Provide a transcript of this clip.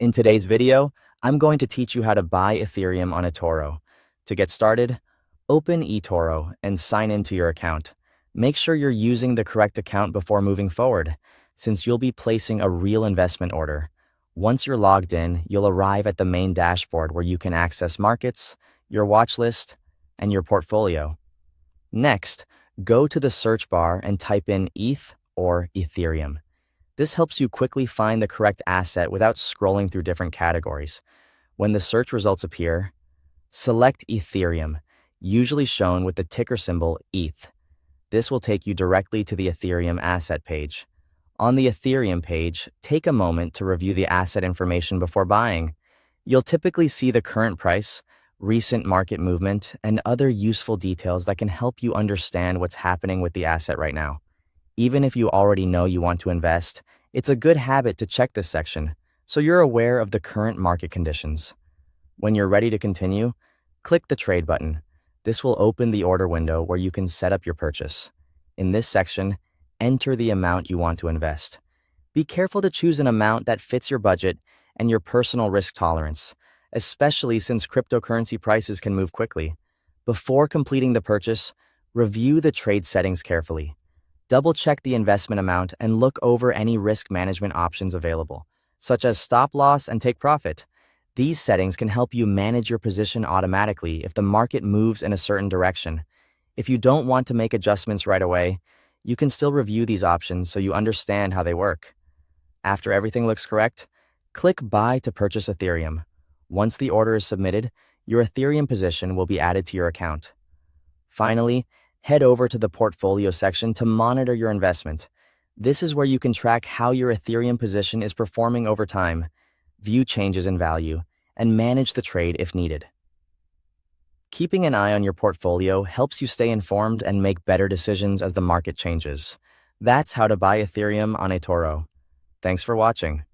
In today's video, I'm going to teach you how to buy Ethereum on eToro. To get started, open eToro and sign into your account. Make sure you're using the correct account before moving forward, since you'll be placing a real investment order. Once you're logged in, you'll arrive at the main dashboard where you can access markets, your watch list, and your portfolio. Next, go to the search bar and type in ETH or Ethereum. This helps you quickly find the correct asset without scrolling through different categories. When the search results appear, select Ethereum, usually shown with the ticker symbol ETH. This will take you directly to the Ethereum asset page. On the Ethereum page, take a moment to review the asset information before buying. You'll typically see the current price, recent market movement, and other useful details that can help you understand what's happening with the asset right now. Even if you already know you want to invest, it's a good habit to check this section so you're aware of the current market conditions. When you're ready to continue, click the Trade button. This will open the order window where you can set up your purchase. In this section, enter the amount you want to invest. Be careful to choose an amount that fits your budget and your personal risk tolerance, especially since cryptocurrency prices can move quickly. Before completing the purchase, review the trade settings carefully. Double-check the investment amount and look over any risk management options available, such as stop loss and take profit. These settings can help you manage your position automatically if the market moves in a certain direction. If you don't want to make adjustments right away, you can still review these options so you understand how they work. After everything looks correct, click Buy to purchase Ethereum. Once the order is submitted, your Ethereum position will be added to your account. Finally, head over to the portfolio section to monitor your investment. This is where you can track how your Ethereum position is performing over time, view changes in value, and manage the trade if needed. Keeping an eye on your portfolio helps you stay informed and make better decisions as the market changes. That's how to buy Ethereum on eToro. Thanks for watching.